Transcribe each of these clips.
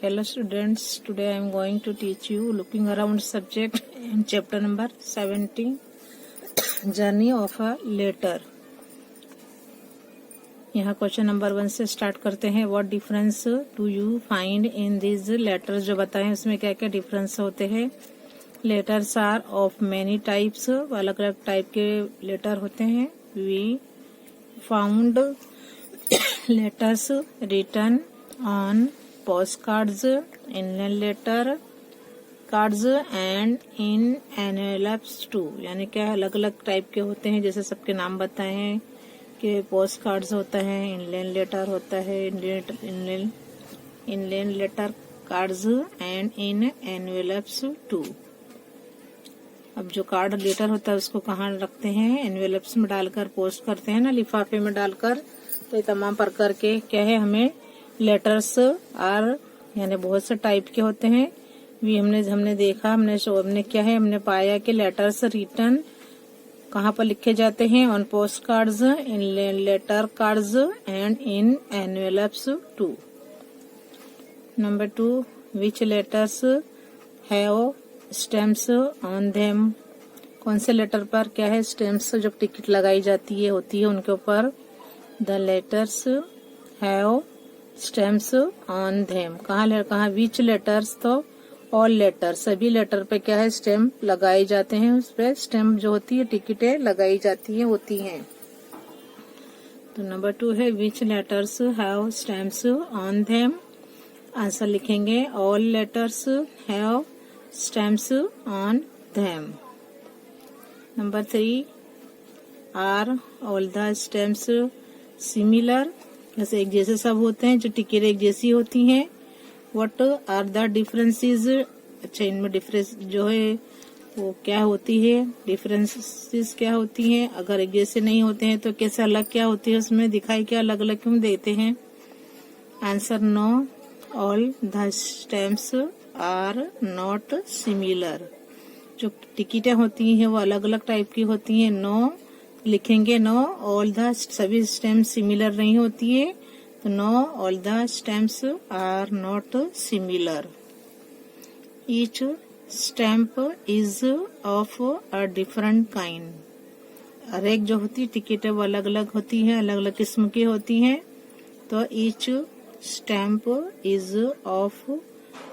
Hello students, today I am going to teach you looking around subject in chapter number 17, journey of a letter. यहाँ question number 1 से start करते हैं. What difference do you find in this letters. जो बताएं उसमें क्या क्या difference होते हैं. Letters are of many types. अलग अलग टाइप के लेटर होते हैं. We found letters written on post cards, inland letter cards and in envelopes too. यानी क्या अलग अलग टाइप के होते हैं. जैसे सबके नाम बताए हैं कि पोस्ट कार्ड्स होता है, इनलैंड लेटर होता है, inland letter cards and in envelopes too. अब जो कार्ड लेटर होता है उसको कहाँ रखते हैं. एनवेलप्स में डालकर पोस्ट करते हैं ना, लिफाफे में डालकर. तो ये तमाम प्रकार के क्या है, हमें लेटर्स आर यानी बहुत से टाइप के होते हैं. भी हमने देखा, हमने क्या है, हमने पाया कि लेटर्स रिटर्न कहाँ पर लिखे जाते हैं. On post cards, in letter cards and in envelopes too. Number 2, which letters have stamps on them. कौन से लेटर पर क्या है, स्टैम्प्स जब टिकट लगाई जाती है होती है उनके ऊपर. The letters have stamps on them. कहाँ विच लेटर्स, तो ऑल लेटर, सभी लेटर पे क्या है, स्टैम्प लगाए जाते हैं. उस पे स्टैम्प जो होती है, टिकटें लगाई जाती है होती हैं. तो नंबर 2 है which letters have stamps on them. Answer लिखेंगे all letters have stamps on them. Number 3, are all the stamps similar. जैसे एक जैसे सब होते हैं, जो टिकट एक जैसी होती हैं. What are the differences. अच्छा, इनमें डिफरेंस जो है वो क्या होती है, डिफरेंसेस क्या होती हैं. अगर एक जैसे नहीं होते हैं तो कैसे अलग क्या होती है, उसमें दिखाई क्या अलग अलग क्यों देते हैं. Answer no, all the stamps are not similar. जो टिकटें होती हैं वो अलग अलग टाइप की होती हैं. नो लिखेंगे, नो ऑल द, सभी स्टैम्प सिमिलर नहीं होती है. तो no all the stamps are not similar. Each stamp is of a different kind. हर एक जो होती है टिकटें वो अलग अलग होती है, अलग अलग किस्म की होती हैं. तो each stamp is of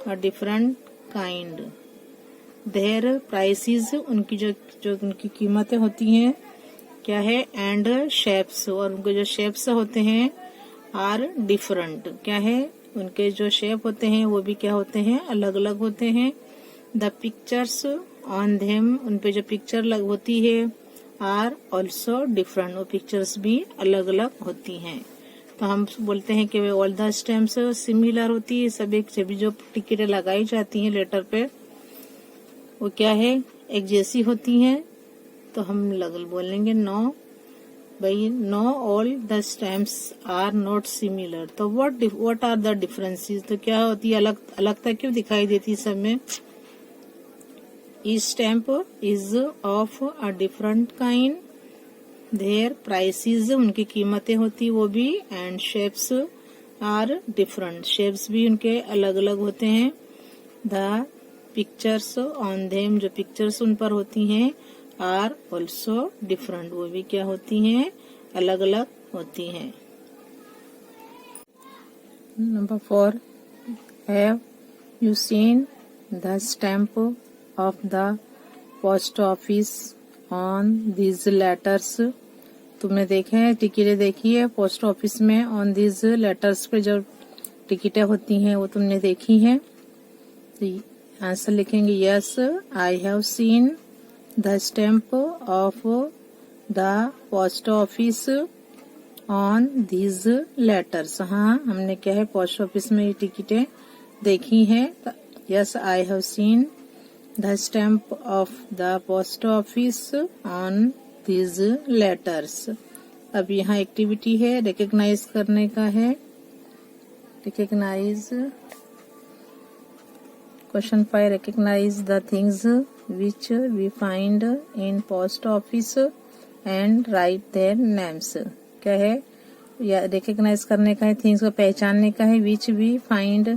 a different kind. Their prices, उनकी जो उनकी कीमतें होती हैं क्या है, एंड शेप्स, और उनके जो शेप्स होते हैं आर डिफरेंट. क्या है, उनके जो शेप होते हैं वो भी क्या होते हैं, अलग अलग होते हैं. द पिक्चर्स ऑन देम, उनपे जो पिक्चर होती है आर ऑल्सो डिफरेंट. वो पिक्चर्स भी अलग अलग होती हैं. तो हम बोलते हैं कि ऑल द स्टैम्प्स सिमिलर होती है. सभी जो टिकटें लगाई जाती हैं लेटर पे वो क्या है, एक जैसी होती हैं. तो हम बोलेंगे नो भाई, no all the stamps are not similar. तो व्हाट आर द डिफरेंसेस. तो क्या होती है, अलगता क्यों दिखाई देती है सब में. Each stamp is of a different kind. Their prices, उनकी कीमतें होती वो भी. And shapes are different, shapes भी उनके अलग अलग होते हैं. द पिक्चर्स ऑन देम, जो पिक्चर्स उन पर होती हैं आर ऑल्सो डिफरेंट, वो भी क्या होती हैं, अलग अलग होती हैं. Number 4, have you seen the stamp of the post office on these letters. तुमने देखे हैं, टिकटें देखी है पोस्ट ऑफिस में ऑन दीज लेटर्स पे जो टिकटें होती हैं वो तुमने देखी हैं. तो आंसर लिखेंगे yes, I have seen the stamp of the post office on these letters. हाँ, हमने क्या है, पोस्ट ऑफिस में ये टिकटें देखी हैं. Yes, I have seen the stamp of the post office on these letters. अब यहाँ एक्टिविटी है, रिकग्नाइज करने का है. Recognise. Question 5, recognize the things which we find in post office and write their names. क्या है, या रिकग्नाइज करने का है, थिंग्स को पहचानने का है. Which we find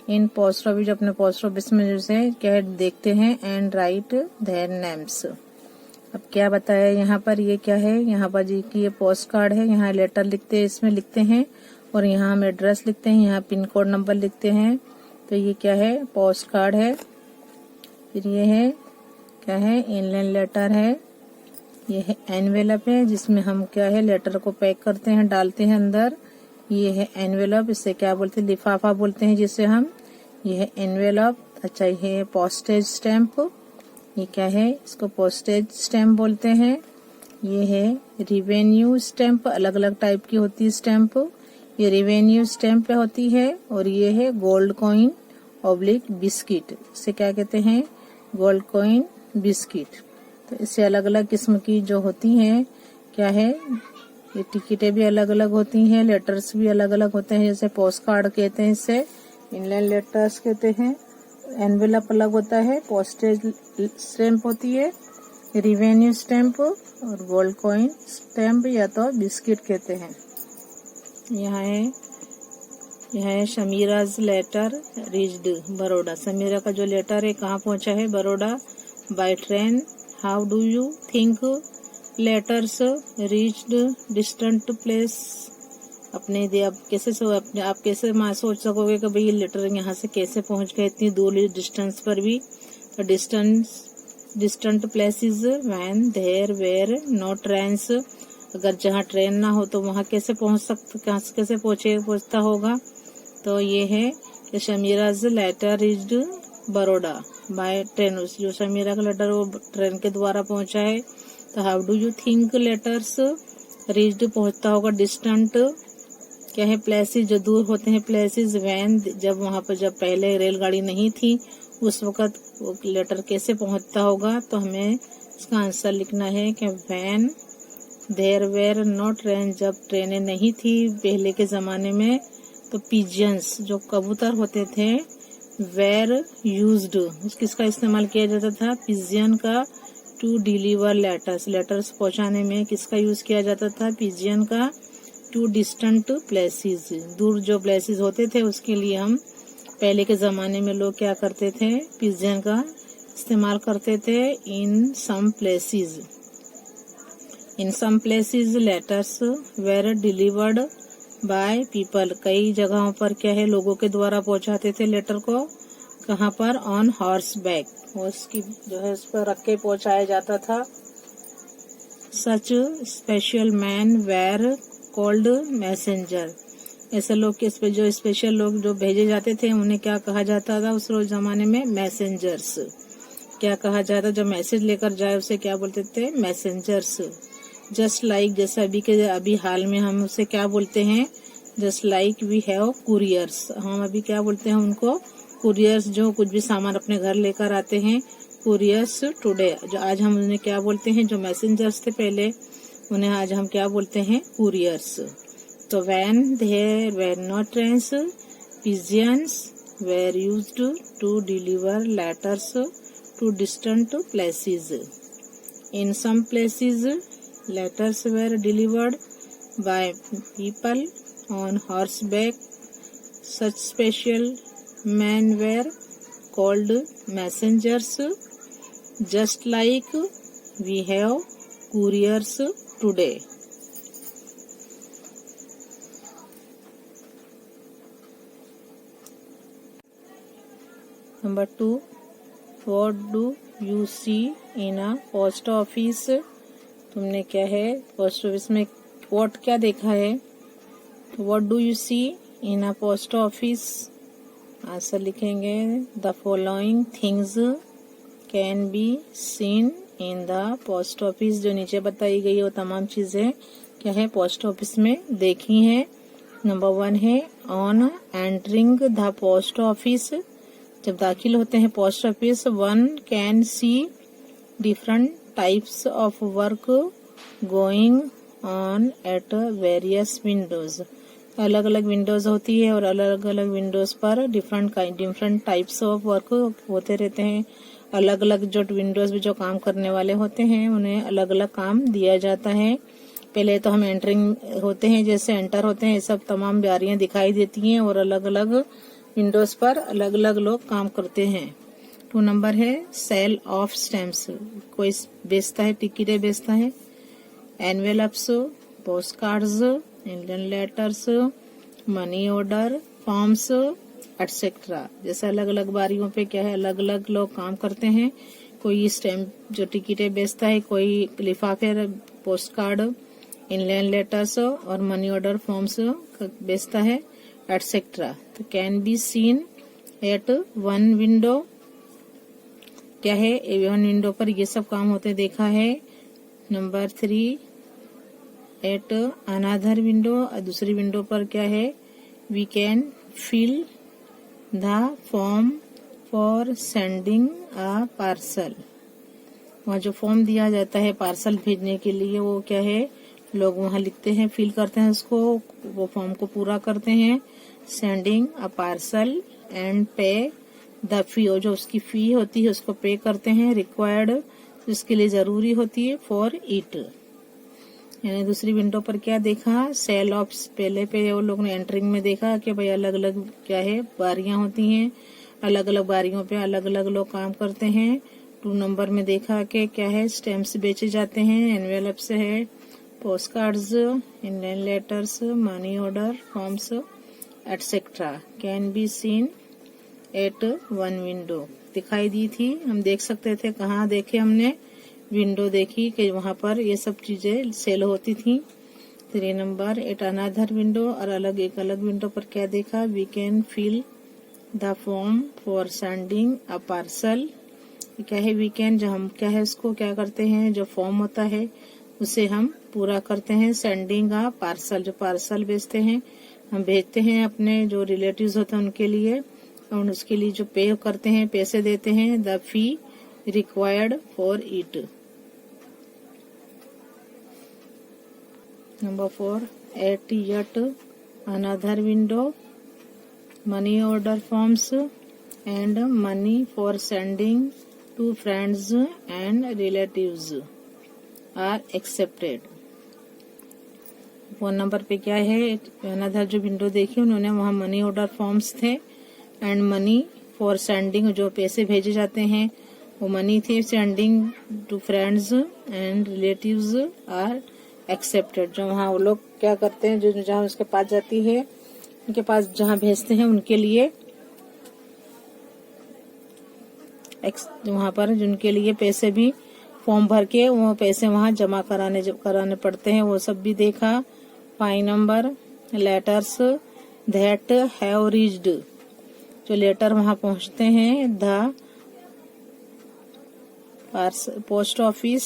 in post office, अपने पोस्ट ऑफिस में जैसे क्या देखते हैं, एंड राइट देयर नेम्स। अब क्या बताया यहाँ पर, ये क्या है, यहाँ पर जी की ये पोस्ट कार्ड है, यहाँ लेटर लिखते हैं, इसमें लिखते हैं, और यहाँ हम एड्रेस लिखते हैं, यहाँ पिन कोड नंबर लिखते हैं। तो ये क्या है, पोस्ट कार्ड है। फिर ये है क्या है, इनलैंड लेटर है। ये है एनवेलप है, जिसमें हम क्या है लेटर को पैक करते हैं, डालते हैं अंदर। ये है एनवेलप, इससे क्या बोलते हैं, लिफाफा बोलते हैं जिसे हम। ये है एनवेलप। अच्छा, ये है पोस्टेज स्टैम्प, ये क्या है, इसको पोस्टेज स्टैम्प बोलते हैं। ये है रिवेन्यू स्टैम्प, अलग अलग टाइप की होती है स्टैम्प, ये रिवेन्यू स्टैम्प पे होती है। और ये है गोल्ड कॉइन ऑब्लिक बिस्किट, इसे क्या कहते हैं, गोल्ड कॉइन बिस्किट। तो इससे अलग अलग किस्म की जो होती हैं क्या है, ये टिकटें भी अलग अलग होती हैं, लेटर्स भी अलग अलग होते हैं, जैसे पोस्ट कार्ड कहते हैं, इससे इनलैंड लेटर्स कहते हैं। एनवेलप अलग होता है, पोस्टेज स्टैम्प होती है, रिवेन्यू स्टैम्प और गोल्ड कॉइन स्टैम्प या तो बिस्किट कहते हैं। यहाँ है शमीराज लेटर रीच्ड बड़ौदा। समीरा का जो लेटर है कहाँ पहुँचा है, Baroda, by train. How do you think letters reached distant place. अपने आप कैसे सोच सकोगे कि भाई ये लेटर यहाँ से कैसे पहुँच गए इतनी दूर डिस्टेंस पर भी। तो distant places when there were no trains, अगर जहाँ ट्रेन ना हो तो वहाँ कैसे पहुँचता होगा। तो ये है कि Shamira's letter reached Baroda by train, जो शमीरा का लेटर वो ट्रेन के द्वारा पहुँचा है। तो how do you think letters reached पहुँचता होगा डिस्टेंट क्या है, प्लेसेस जो दूर होते हैं, प्लेसेस व्हेन जब वहाँ पर जब पहले रेलगाड़ी नहीं थी उस वक्त वो लेटर कैसे पहुँचता होगा। तो हमें इसका आंसर लिखना है कि when there were no train, जब ट्रेनें नहीं थी पहले के जमाने में, तो पिजियंस जो कबूतर होते थे वेर यूज्ड, किसका इस्तेमाल किया जाता था, पिजियन का, टू डिलीवर लेटर्स पहुंचाने में किसका यूज किया जाता था, पिजियन का, टू डिस्टेंट प्लेसेस, दूर जो प्लेसेस होते थे उसके लिए हम पहले के जमाने में लोग क्या करते थे, पिजियन का इस्तेमाल करते थे। In some places letters were delivered by people, कई जगहों पर क्या है लोगों के द्वारा पहुंचाते थे लेटर को। कहाँ पर, ऑन हॉर्स बैक, उसकी जो है उस पर रख के पहुंचाया जाता था। सच special man where called messenger, ऐसे लोग के जो स्पेशल लोग जो भेजे जाते थे उन्हें क्या कहा जाता था उस रोज जमाने में, मैसेंजर्स। क्या कहा जाता, जब मैसेज लेकर जाए उसे क्या बोलते थे, मैसेंजर्स। जस्ट लाइक, जैसे अभी हाल में हम उसे क्या बोलते हैं, just like we have couriers, हम अभी क्या बोलते हैं उनको, कुरियर्स, जो कुछ भी सामान अपने घर लेकर आते हैं, कुरियर्स टुडे, जो आज हम उन्हें क्या बोलते हैं, जो मैसेंजर्स थे पहले उन्हें आज हम क्या बोलते हैं, कुरियर्स। तो when there were no trains, pigeons were used to deliver letters to distant places. In some places letters were delivered by people on horseback. Such special men were called messengers, just like we have couriers today. Number 2. What do you see in a post office? तुमने क्या है post office में what क्या देखा है, what do you see in a post office. Answer लिखेंगे, the following things can be seen in the post office, जो नीचे बताई गई है वो तमाम चीजें क्या है पोस्ट ऑफिस में देखी हैं। नंबर 1 है, on entering the post office, जब दाखिल होते हैं post office, one can see different types of work going on at various windows, अलग अलग विंडोज होती है और अलग अलग विंडोज पर डिफरेंट टाइप्स ऑफ वर्क होते रहते हैं। अलग अलग जो विंडोज भी जो काम करने वाले होते हैं उन्हें अलग अलग काम दिया जाता है। पहले तो हम एंटरिंग होते हैं, जैसे एंटर होते हैं, ये सब तमाम बारियां दिखाई देती हैं और अलग अलग विंडोज पर अलग अलग लोग काम करते हैं। 2 नंबर है सेल ऑफ स्टैम्प्स, कोई बेचता है, टिकटें बेचता है। Envelopes, post cards, Indian letters, money order forms etcetera. जैसे अलग अलग बारियों पे क्या है, अलग अलग लोग काम करते हैं। कोई स्टैम्प जो टिकटें बेचता है, कोई लिफाफे, पोस्ट कार्ड, इनलैंड लेटर्स और मनी ऑर्डर फॉर्म्स बेचता है एटसेट्रा। तो can be seen at one window, क्या है, वन विंडो पर ये सब काम होते देखा है। नंबर 3 एट अनदर विंडो, दूसरी विंडो पर क्या है, we can fill the form for sending a parcel. वहाँ जो फॉर्म दिया जाता है पार्सल भेजने के लिए, वो क्या है, लोग वहाँ लिखते हैं, फिल करते हैं उसको, वो फॉर्म को पूरा करते हैं। सेंडिंग अ पार्सल एंड पे द फी, और जो उसकी फी होती है उसको पे करते हैं। रिक्वायर्ड, उसके लिए जरूरी होती है। फॉर इट, यानी दूसरी विंडो पर क्या देखा, सेल ऑफ, पहले पे वो लोग ने एंटरिंग में देखा कि भाई अलग अलग क्या है बारियां होती हैं, अलग अलग बारियों पे अलग अलग लोग काम करते हैं। 2 नंबर में देखा कि क्या है, स्टैम्प्स बेचे जाते हैं, एनवेलप्स है, post cards, Indian letters, money order forms etcetera can be seen at one window. दिखाई दी थी, हम देख सकते थे। कहाँ देखे हमने, विंडो देखी कि वहाँ पर ये सब चीजें सेल होती थी। 3 नंबर एट अनदर विंडो, और एक अलग विंडो पर क्या देखा, we can fill the form for sending a parcel. क्या है, वी कैन, जो हम क्या है उसको क्या करते हैं, जो फॉर्म होता है उसे हम पूरा करते हैं। सेंडिंग अ पार्सल, जो पार्सल भेजते हैं, हम भेजते हैं अपने जो रिलेटिव्स होते हैं उनके लिए, और उसके लिए जो पे करते हैं, पैसे देते हैं। The fee required for it. Number 4 at yet another window, money order forms and money for sending to friends and relatives are accepted. 4 number पे क्या है, अनदर जो विंडो देखी उन्होंने, वहाँ मनी ऑर्डर फॉर्म्स थे एंड मनी फॉर सेंडिंग, जो पैसे भेजे जाते हैं वो मनी थे। Sending to friends and relatives are accepted, जो वहाँ वो लोग क्या करते हैं, जो जहाँ उसके पास जाती है, उनके पास जहाँ भेजते हैं उनके लिए, वहाँ पर जिनके लिए पैसे भी फॉर्म भर के वो पैसे वहाँ जमा कराने पड़ते हैं, वो सब भी देखा। 5 number letters that have reached, जो लेटर वहाँ पहुँचते हैं, the post office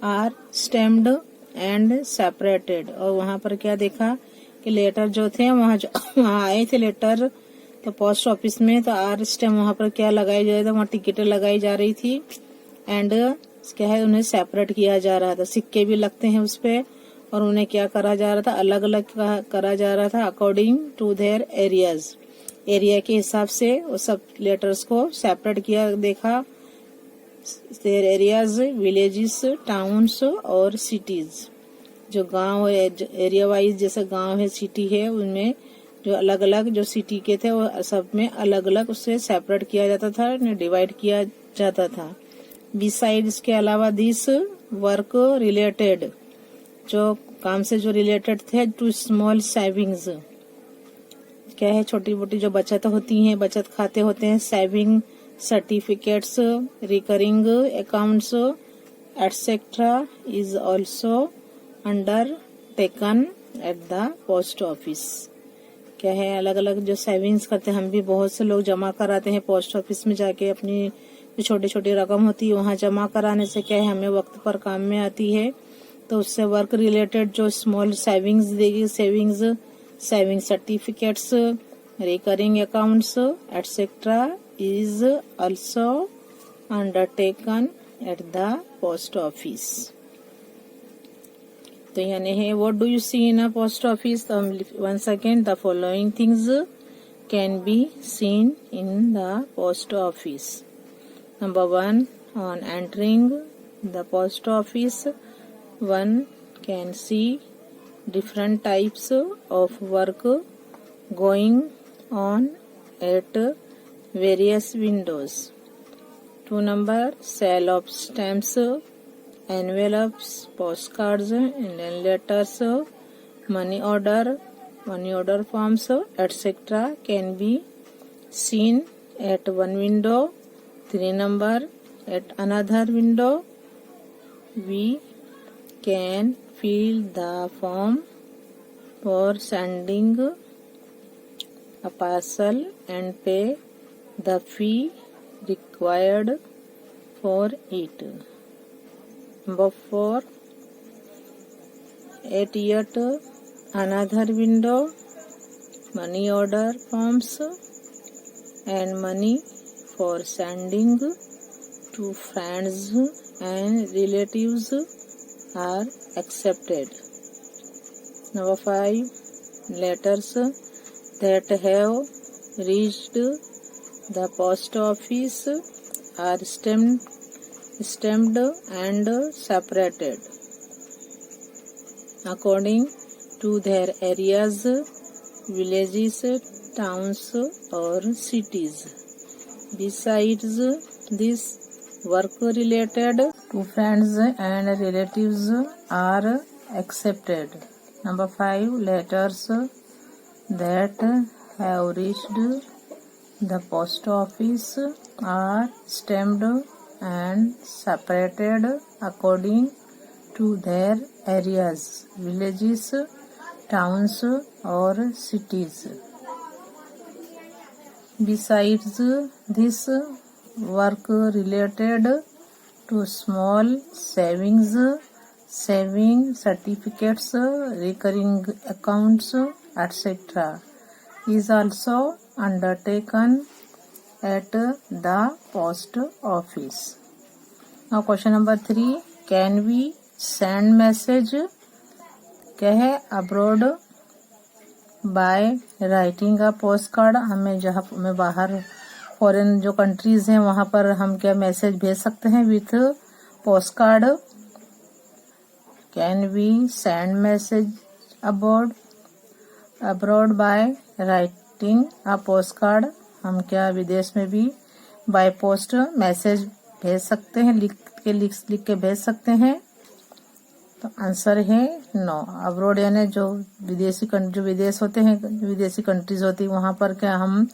are stamped and separated. और वहाँ पर क्या देखा कि लेटर जो थे वहाँ आए थे लेटर, तो पोस्ट ऑफिस में, तो आर स्टैम्प वहाँ पर क्या लगाई जा रही था, वहाँ टिकटें लगाई जा रही थी। एंड क्या है, उन्हें सेपरेट किया जा रहा था, सिक्के भी लगते हैं उस पे, और उन्हें क्या करा जा रहा था, अलग अलग करा जा रहा था according to their areas, area के हिसाब से वो सब लेटर्स को सेपरेट किया देखा। देयर एरियाज, विलेजेस, टाउन्स और सिटीज, जो गांव है, एरिया वाइज जैसे गांव है, सिटी है, उनमें जो अलग अलग जो सिटी के थे वो सब में अलग अलग उससे सेपरेट किया जाता था, डिवाइड किया जाता था। बिसाइड, इसके अलावा दिस वर्क रिलेटेड, जो काम से जो रिलेटेड थे, टू स्मॉल सेविंग्स, क्या है, छोटी मोटी जो बचत होती हैं, बचत खाते होते हैं, saving certificates, recurring accounts etcetera is also under taken at the post office. क्या है, अलग अलग जो सेविंग्स करते हैं, हम भी बहुत से लोग जमा कराते हैं पोस्ट ऑफिस में जाके, अपनी जो छोटी छोटी रकम होती है वहाँ जमा कराने से क्या है, हमें वक्त पर काम में आती है। तो उससे वर्क रिलेटेड जो स्मॉल सेविंग्स देगी, saving certificates, recurring accounts etcetera is also undertaken at the post office. तो यानी है, what do you see in a post office. तो हम once again, the following things can be seen in the post office. Number 1, on entering the post office, one can see different types of work going on at various windows. 2 number, sale of stamps, envelopes, postcards, Indian letters, money order forms, etc. can be seen at one window. 3 number, at another window we can fill the form for sending a parcel and pay the fee required for it. Number 4, at yet another window, money order forms and money for sending to friends and relatives are accepted. Number 5, letters that have reached the post office are stamped and separated according to their areas, villages, towns or cities. Besides this, work related to friends and relatives are accepted. Number 5, letters that have reached the post office are stamped and separated according to their areas, villages, towns or cities. Besides this, work related to small saving certificates, recurring accounts, etc. is also undertaken at the post office. Now question number 3, can we send message? क्या है, abroad by writing a postcard. हमें जहाँ में बाहर foreign जो countries हैं वहाँ पर हम क्या मैसेज भेज सकते हैं with postcard. Can we send message abroad by writing a postcard. हम क्या विदेश में भी बाय पोस्ट मैसेज भेज सकते हैं, लिख के भेज सकते हैं. तो आंसर है नो. अब्रॉड यानी जो विदेश होते हैं, विदेशी कंट्रीज होती है वहां पर क्या हम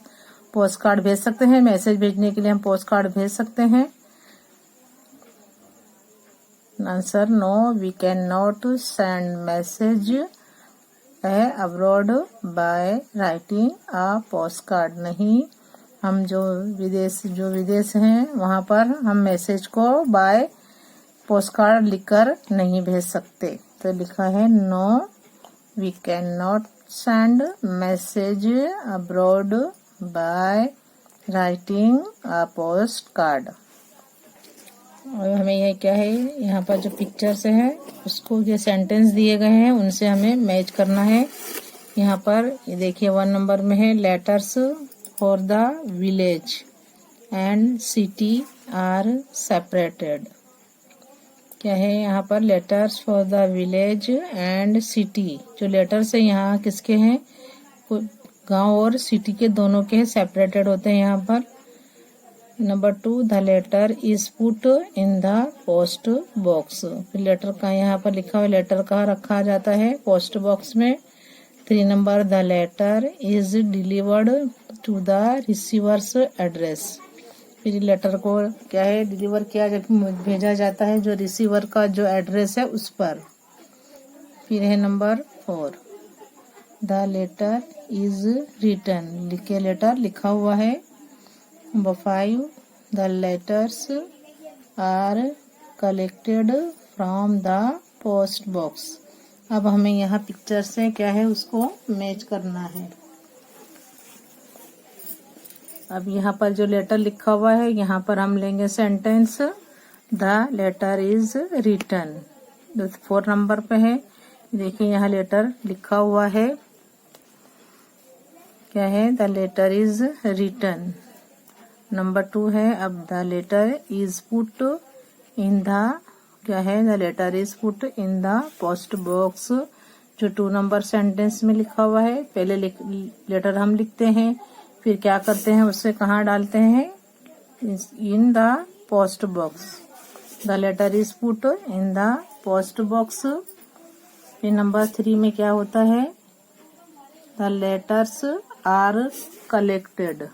पोस्ट कार्ड भेज सकते हैं. मैसेज भेजने के लिए हम पोस्ट कार्ड भेज सकते हैं. Answer no, we can not send message abroad by writing a post card. नहीं, हम जो विदेश हैं वहां पर हम मैसेज को बाय पोस्ट कार्ड लिखकर नहीं भेज सकते. तो लिखा है no, we can not send message abroad by writing a post card. और हमें यह क्या है, यहाँ पर जो पिक्चर्स है उसको जो सेंटेंस दिए गए हैं उनसे हमें मैच करना है. यहाँ पर ये देखिए 1 नंबर में है letters for the village and city are separated. क्या है यहाँ पर, letters for the village and city. जो लेटर्स है यहाँ किसके हैं, गांव और सिटी के दोनों के सेपरेटेड होते हैं यहाँ पर. Number 2, the letter is put in the post box. Letter का यहाँ पर लिखा हुआ, लेटर कहाँ रखा जाता है, पोस्ट बॉक्स में. 3 number, the letter is delivered to the receiver's address. फिर लेटर को क्या है, डिलीवर किया भेजा जाता है जो रिसीवर का जो एड्रेस है उस पर. फिर है number 4, the letter is written. लिखे लेटर लिखा हुआ है. Number 5, the letters are collected from the post box. अब हमें यहाँ पिक्चर से क्या है उसको मैच करना है. अब यहाँ पर जो लेटर लिखा हुआ है यहाँ पर हम लेंगे sentence the letter is written. 4 number पे है, देखिए यहाँ लेटर लिखा हुआ है, क्या है, the letter is written. Number 2 है, अब the letter is put in the, क्या है, the letter is put in the post box. जो 2 नंबर सेंटेंस में लिखा हुआ है, पहले लेटर हम लिखते हैं, फिर क्या करते हैं, उससे कहाँ डालते हैं, in the post box. The letter is put in the post box. फिर नंबर 3 में क्या होता है, the letters are collected.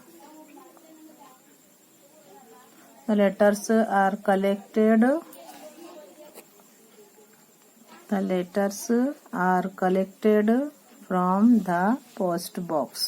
The letters are collected. The letters are collected from the post box.